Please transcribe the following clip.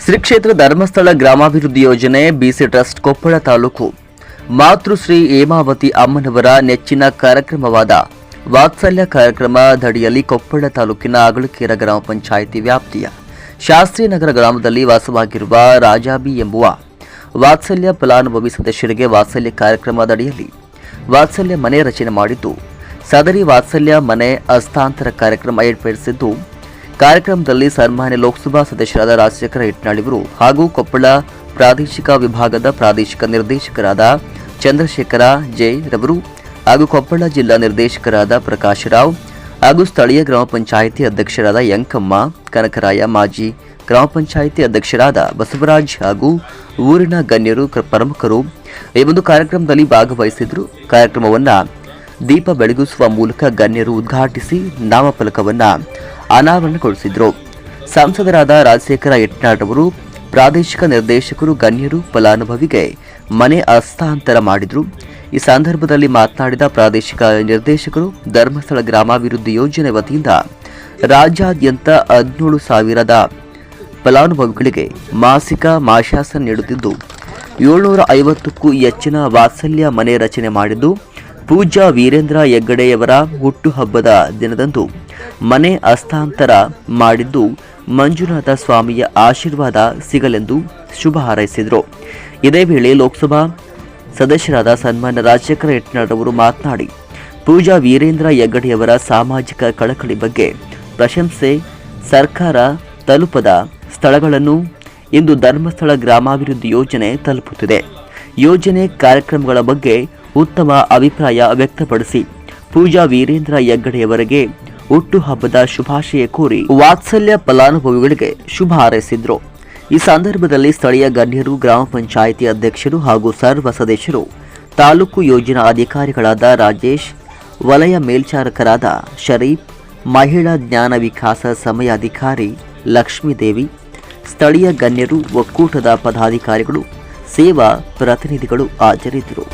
ಶ್ರೀ ಕ್ಷೇತ್ರ ಧರ್ಮಸ್ಥಳ ಗ್ರಾಮಾಭಿವೃದ್ಧಿ ಯೋಜನೆ ಬಿಸಿ ಟ್ರಸ್ಟ್ ಕೊಪ್ಪಳ ತಾಲೂಕು ಮಾತೃಶ್ರೀ ಹೇಮಾವತಿ ಅಮ್ಮನವರ ನೆಚ್ಚಿನ ಕಾರ್ಯಕ್ರಮವಾದ ವಾತ್ಸಲ್ಯ ಕಾರ್ಯಕ್ರಮದಡಿಯಲ್ಲಿ ಕೊಪ್ಪಳ ತಾಲೂಕಿನ ಅಗಳಕೇರ ಗ್ರಾಮ ಪಂಚಾಯಿತಿ ವ್ಯಾಪ್ತಿಯ ಶಾಸ್ತ್ರೀನಗರ ಗ್ರಾಮದಲ್ಲಿ ವಾಸವಾಗಿರುವ ರಾಜಾಬಿ ಎಂಬುವ ವಾತ್ಸಲ್ಯ ಫಲಾನುಭವಿ ಸದಸ್ಯರಿಗೆ ವಾತ್ಸಲ್ಯ ಕಾರ್ಯಕ್ರಮದಡಿಯಲ್ಲಿ ವಾತ್ಸಲ್ಯ ಮನೆ ರಚನೆ ಮಾಡಿದ್ದು ಸದರಿ ವಾತ್ಸಲ್ಯ ಮನೆ ಹಸ್ತಾಂತರ ಕಾರ್ಯಕ್ರಮ ಏರ್ಪಡಿಸಿದ್ದು ಕಾರ್ಯಕ್ರಮದಲ್ಲಿ ಸನ್ಮಾನ್ಯ ಲೋಕಸಭಾ ಸದಸ್ಯರಾದ ರಾಜಶೇಖರ ಇಟ್ನಾಳಿವರು ಹಾಗೂ ಕೊಪ್ಪಳ ಪ್ರಾದೇಶಿಕ ವಿಭಾಗದ ಪ್ರಾದೇಶಿಕ ನಿರ್ದೇಶಕರಾದ ಚಂದ್ರಶೇಖರ ಜೆ ರವರು ಹಾಗೂ ಕೊಪ್ಪಳ ಜಿಲ್ಲಾ ನಿರ್ದೇಶಕರಾದ ಪ್ರಕಾಶ್ ರಾವ್ ಹಾಗೂ ಸ್ಥಳೀಯ ಗ್ರಾಮ ಪಂಚಾಯಿತಿ ಅಧ್ಯಕ್ಷರಾದ ಯಂಕಮ್ಮ ಕನಕರಾಯ, ಮಾಜಿ ಗ್ರಾಮ ಪಂಚಾಯಿತಿ ಅಧ್ಯಕ್ಷರಾದ ಬಸವರಾಜ್ ಹಾಗೂ ಊರಿನ ಗಣ್ಯರು ಪ್ರಮುಖರು ಈ ಒಂದು ಕಾರ್ಯಕ್ರಮದಲ್ಲಿ ಭಾಗವಹಿಸಿದ್ರು. ಕಾರ್ಯಕ್ರಮವನ್ನು ದೀಪ ಬೆಳಗಿಸುವ ಮೂಲಕ ಗಣ್ಯರು ಉದ್ಘಾಟಿಸಿ ನಾಮಫಲಕವನ್ನು ಅನಾವರಣಗೊಳಿಸಿದರು. ಸಂಸದರಾದ ರಾಜಶೇಖರ ಇಟ್ನಾಳ್ ಅವರು ಪ್ರಾದೇಶಿಕ ನಿರ್ದೇಶಕರು ಗಣ್ಯರು ಫಲಾನುಭವಿಗೆ ಮನೆ ಹಸ್ತಾಂತರ ಮಾಡಿದರು. ಈ ಸಂದರ್ಭದಲ್ಲಿ ಮಾತನಾಡಿದ ಪ್ರಾದೇಶಿಕ ನಿರ್ದೇಶಕರು ಧರ್ಮಸ್ಥಳ ಗ್ರಾಮಾಭಿವೃದ್ಧಿ ಯೋಜನೆ ವತಿಯಿಂದ ರಾಜ್ಯಾದ್ಯಂತ 17,000 ಫಲಾನುಭವಿಗಳಿಗೆ ಮಾಸಿಕ ಮಾಶಾಸನ ನೀಡುತ್ತಿದ್ದು 750ಕ್ಕೂ ಹೆಚ್ಚಿನ ವಾತ್ಸಲ್ಯ ಮನೆ ರಚನೆ ಮಾಡಿದ್ದು ಪೂಜ್ಯ ವೀರೇಂದ್ರ ಹೆಗ್ಗಡೆಯವರ ಹುಟ್ಟುಹಬ್ಬದ ದಿನದಂದು ಮನೆ ಹಸ್ತಾಂತರ ಮಾಡಿದ್ದು ಮಂಜುನಾಥ ಸ್ವಾಮಿಯ ಆಶೀರ್ವಾದ ಸಿಗಲೆಂದು ಶುಭ ಹಾರೈಸಿದರು. ಇದೇ ವೇಳೆ ಲೋಕಸಭಾ ಸದಸ್ಯರಾದ ಸನ್ಮಾನ್ಯ ರಾಜಶೇಖರ ಇಟ್ನಾಳ್ ಅವರು ಮಾತನಾಡಿ ಪೂಜ್ಯ ವೀರೇಂದ್ರ ಹೆಗ್ಗಡೆಯವರ ಸಾಮಾಜಿಕ ಕಳಕಳಿ ಬಗ್ಗೆ ಪ್ರಶಂಸೆ ಸರ್ಕಾರ ತಲುಪದ ಸ್ಥಳಗಳನ್ನು ಇಂದು ಧರ್ಮಸ್ಥಳ ಗ್ರಾಮಾಭಿವೃದ್ಧಿ ಯೋಜನೆ ತಲುಪುತ್ತಿದೆ. ಯೋಜನೆ ಕಾರ್ಯಕ್ರಮಗಳ ಬಗ್ಗೆ ಉತ್ತಮ ಅಭಿಪ್ರಾಯ ವ್ಯಕ್ತಪಡಿಸಿ ಪೂಜ್ಯ ವೀರೇಂದ್ರ ಹೆಗ್ಗಡೆಯವರಿಗೆ ಹುಟ್ಟುಹಬ್ಬದ ಶುಭಾಶಯ ಕೋರಿ ವಾತ್ಸಲ್ಯ ಫಲಾನುಭವಿಗಳಿಗೆ ಶುಭ ಹಾರೈಸಿದ್ರು. ಈ ಸಂದರ್ಭದಲ್ಲಿ ಸ್ಥಳೀಯ ಗಣ್ಯರು, ಗ್ರಾಮ ಪಂಚಾಯಿತಿ ಅಧ್ಯಕ್ಷರು ಹಾಗೂ ಸರ್ವ ಸದಸ್ಯರು, ತಾಲೂಕು ಯೋಜನಾ ಅಧಿಕಾರಿಗಳಾದ ರಾಜೇಶ್, ವಲಯ ಮೇಲ್ಚಾರಕರಾದ ಶರೀಫ್, ಮಹಿಳಾ ಜ್ಞಾನ ವಿಕಾಸ ಸಮಯಾಧಿಕಾರಿ ಲಕ್ಷ್ಮೀದೇವಿ, ಸ್ಥಳೀಯ ಗಣ್ಯರು, ಒಕ್ಕೂಟದ ಪದಾಧಿಕಾರಿಗಳು, ಸೇವಾ ಪ್ರತಿನಿಧಿಗಳು ಹಾಜರಿದ್ದರು.